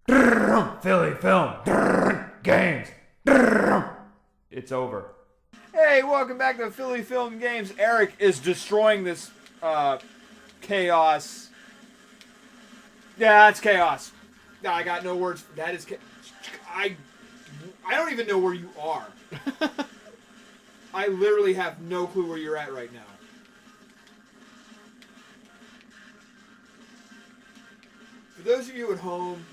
Philly Film Games. It's over. Hey, welcome back to Philly Film Games. Eric is destroying this chaos. Yeah, that's chaos. I got no words. That is I don't even know where you are. I literally have no clue where you're at right now. For those of you at home,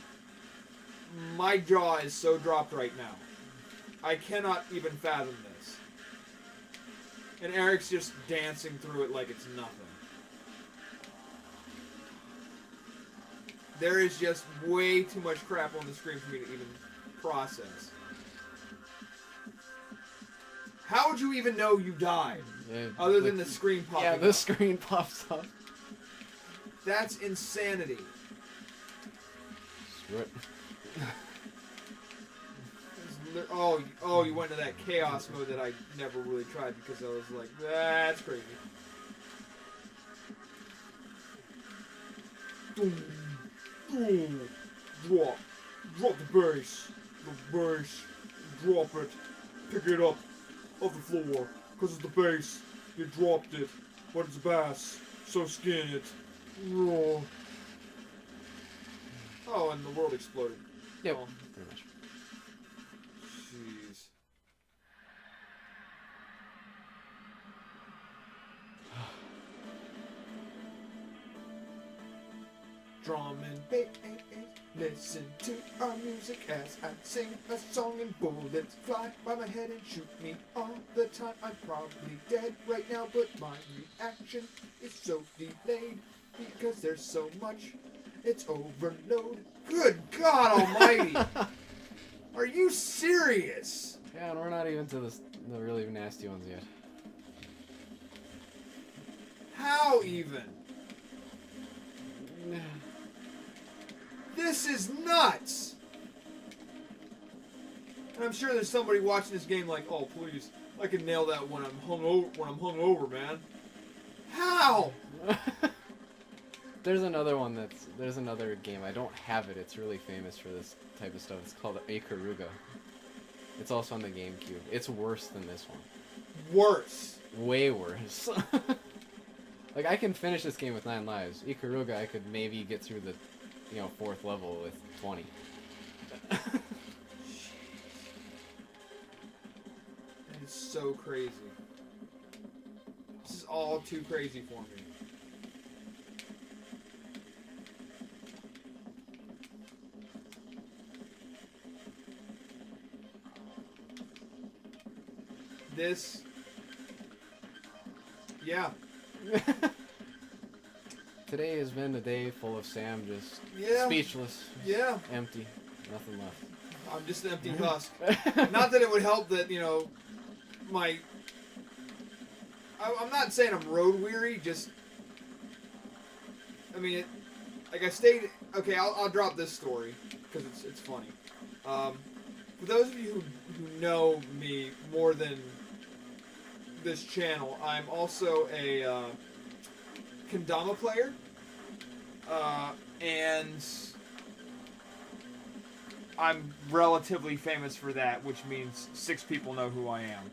my jaw is so dropped right now. I cannot even fathom this. And Eric's just dancing through it like it's nothing. There is just way too much crap on the screen for me to even process. How would you even know you died? Yeah, other than the screen popping up? Yeah, the screen pops up. That's insanity. Screw it. Oh, you went into that chaos mode that I never really tried because I was like, that's crazy. Drop the bass. The bass. Drop it. Pick it up off the floor. Because it's the bass. You dropped it. But it's bass. So skin it. Oh, and the world exploded. Yep, Oh. pretty much. Jeez. Drum and bass, listen to our music as I sing a song and bullets fly by my head and shoot me all the time. I'm probably dead right now, but my reaction is so delayed because there's so much. It's overload. Good God Almighty! Are you serious? Yeah, and we're not even to the really nasty ones yet. How even? This is nuts! And I'm sure there's somebody watching this game like, oh please, I can nail that when I'm hungover, man. How? There's another game. I don't have it. It's really famous for this type of stuff. It's called Ikaruga. It's also on the GameCube. It's worse than this one. Worse. Way worse. Like, I can finish this game with 9 lives. Ikaruga, I could maybe get through the, 4th level with 20. That is so crazy. This is all too crazy for me. This... Yeah. Today has been a day full of Sam just speechless. Yeah. Empty. Nothing left. I'm just an empty husk. Not that it would help that, my... I'm not saying I'm road weary, just... I mean, I stayed... Okay, I'll drop this story, because it's funny. For those of you who know me more than this channel, I'm also a kendama player, and I'm relatively famous for that, which means 6 people know who I am,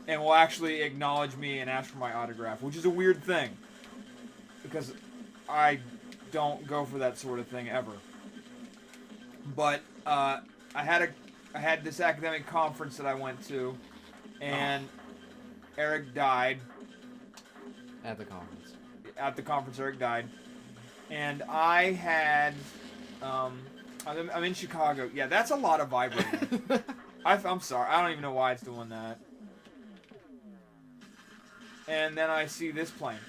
and will actually acknowledge me and ask for my autograph, which is a weird thing, because I don't go for that sort of thing ever. But I had this academic conference that I went to, and Eric died. At the conference. At the conference, Eric died. And I had... I'm in Chicago. Yeah, that's a lot of vibrating. I'm sorry. I don't even know why it's doing that. And then I see this plane.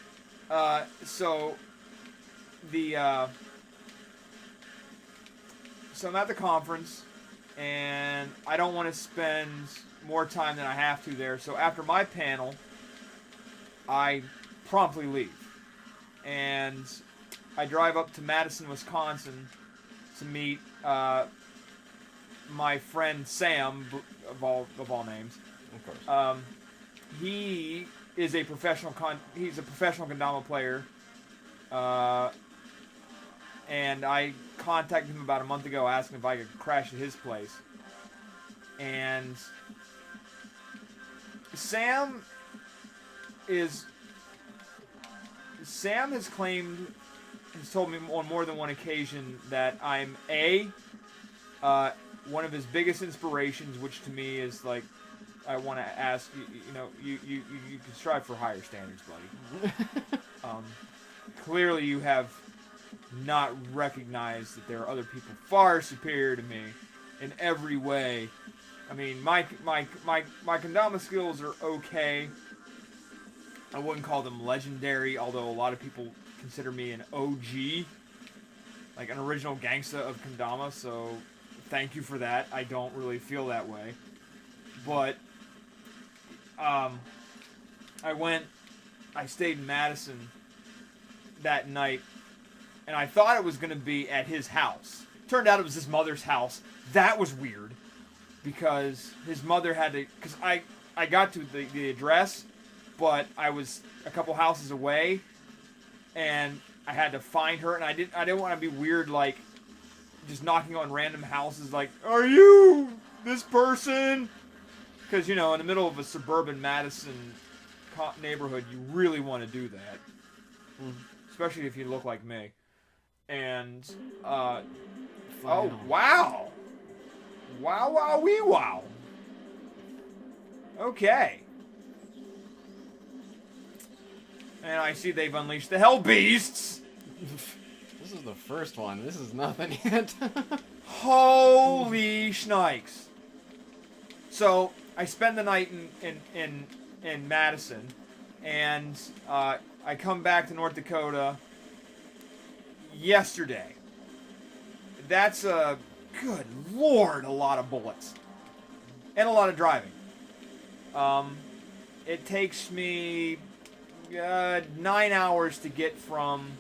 So I'm at the conference, and I don't want to spend more time than I have to there. So after my panel, I promptly leave. And I drive up to Madison, Wisconsin to meet my friend Sam, of all names. Of course. He is a professional kendama player. and I contacted him about a month ago asking if I could crash at his place. And Sam has told me on more than one occasion that I'm one of his biggest inspirations, which to me is like, I want to ask you can strive for higher standards, buddy. Clearly you have not recognized that there are other people far superior to me in every way. I mean, my kendama skills are okay. I wouldn't call them legendary, although a lot of people consider me an OG, like an original gangsta of kendama, so thank you for that. I don't really feel that way. But I stayed in Madison that night, and I thought it was going to be at his house. Turned out it was his mother's house. That was weird, because his mother had to, because I got to the address, but I was a couple houses away, and I had to find her, and I didn't want to be weird, like, just knocking on random houses, like, are you this person? Because, in the middle of a suburban Madison neighborhood, you really want to do that. Especially if you look like me. And, oh, wow! Wow, wee wow! Okay. And I see they've unleashed the Hell Beasts! This is the first one. This is nothing yet. Holy shnikes. So, I spend the night in Madison, and I come back to North Dakota yesterday. That's good lord, a lot of bullets. And a lot of driving. It takes me 9 hours to get from...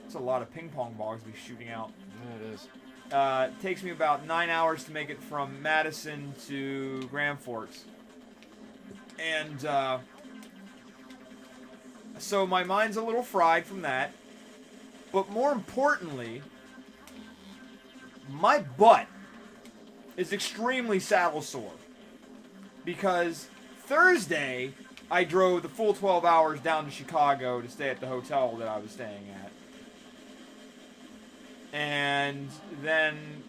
That's a lot of ping pong balls to be shooting out. Yeah, it is. It takes me about 9 hours to make it from Madison to Grand Forks. And, so my mind's a little fried from that. But more importantly, my butt is extremely saddle sore. Because Thursday, I drove the full 12 hours down to Chicago to stay at the hotel that I was staying at. And then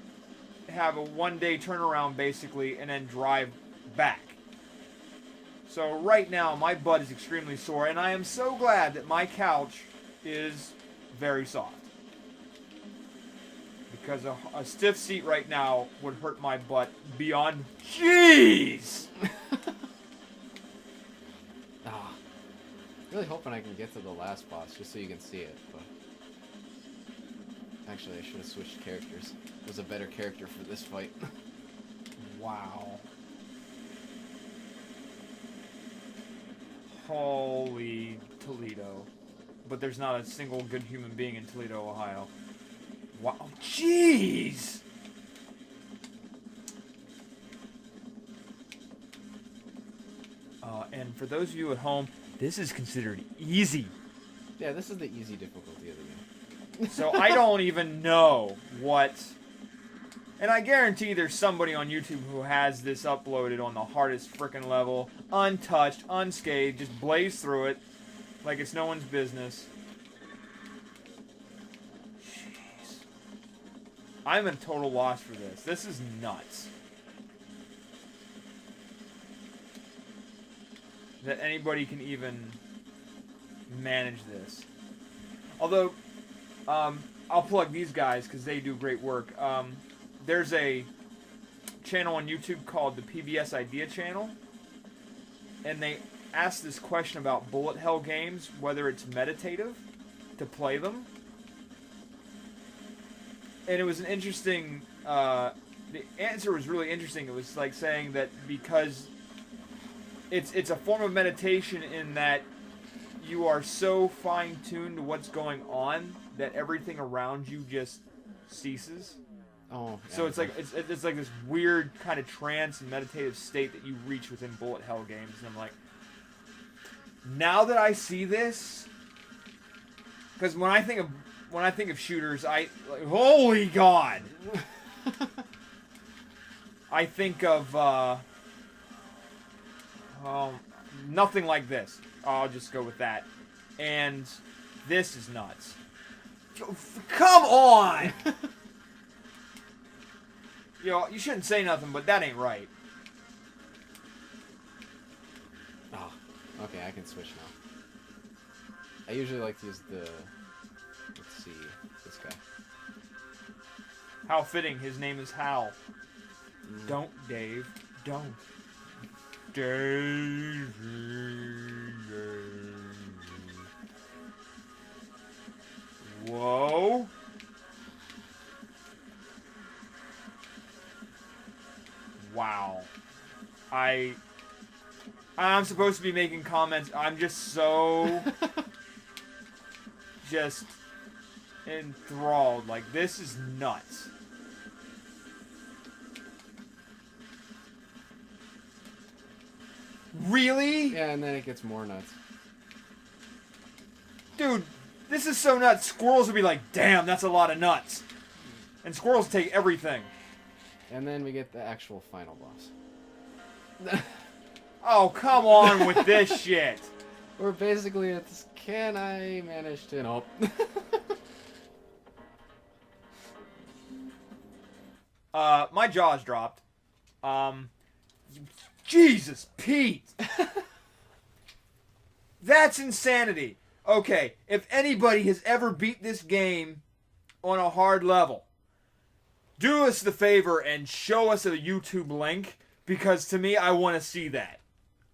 have a one-day turnaround, basically, and then drive back. So right now, my butt is extremely sore, and I am so glad that my couch is very soft. Because a stiff seat right now would hurt my butt beyond... Jeez! Really hoping I can get to the last boss, just so you can see it, but... Actually, I should have switched characters. It was a better character for this fight. Wow. Holy Toledo. But there's not a single good human being in Toledo, Ohio. Wow. Jeez! And for those of you at home, this is considered easy. Yeah, this is the easy difficulty of the game. So I don't even know what... And I guarantee there's somebody on YouTube who has this uploaded on the hardest frickin' level, untouched, unscathed, just blaze through it like it's no one's business. Jeez. I'm at a total loss for this. This is nuts. That anybody can even manage this. Although, I'll plug these guys because they do great work. There's a channel on YouTube called the PBS Idea Channel, and they asked this question about bullet hell games, whether it's meditative to play them. And it was an interesting, the answer was really interesting. It was like saying that because it's a form of meditation in that you are so fine-tuned to what's going on that everything around you just ceases. Oh, yeah. So it's like it's like this weird kind of trance and meditative state that you reach within bullet hell games. And I'm like, now that I see this, because when I think of when I think of shooters, holy God! I think of nothing like this. I'll just go with that. And this is nuts. Come on! Yo, you shouldn't say nothing, but that ain't right. Oh, okay, I can switch now. I usually like to use the... Let's see, this guy. How fitting, his name is Hal. Don't, Dave. Don't. Dave. Whoa. Wow. I'm supposed to be making comments. I'm just so just enthralled. Like, this is nuts. Really? Yeah, and then it gets more nuts. Dude, this is so nuts. Squirrels would be like, damn, that's a lot of nuts. And squirrels take everything. And then we get the actual final boss. Oh, come on with this shit. Or basically it's, can I manage to... Nope. My jaw's dropped. Jesus, Pete! That's insanity. Okay, if anybody has ever beat this game on a hard level, do us the favor and show us a YouTube link, because to me, I want to see that.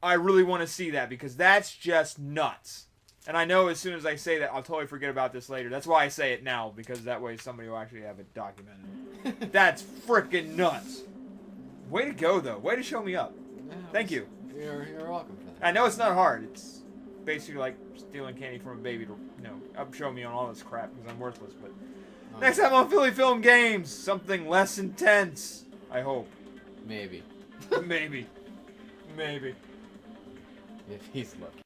I really want to see that, because that's just nuts. And I know as soon as I say that, I'll totally forget about this later. That's why I say it now, because that way somebody will actually have it documented. That's freaking nuts. Way to go, though. Way to show me up. Yeah, Thank you. You're welcome for that. I know it's not hard. It's basically like stealing candy from a baby to, show me on all this crap, because I'm worthless. But next time on Philly Film Games, something less intense. I hope. Maybe. Maybe. Maybe. If he's lucky.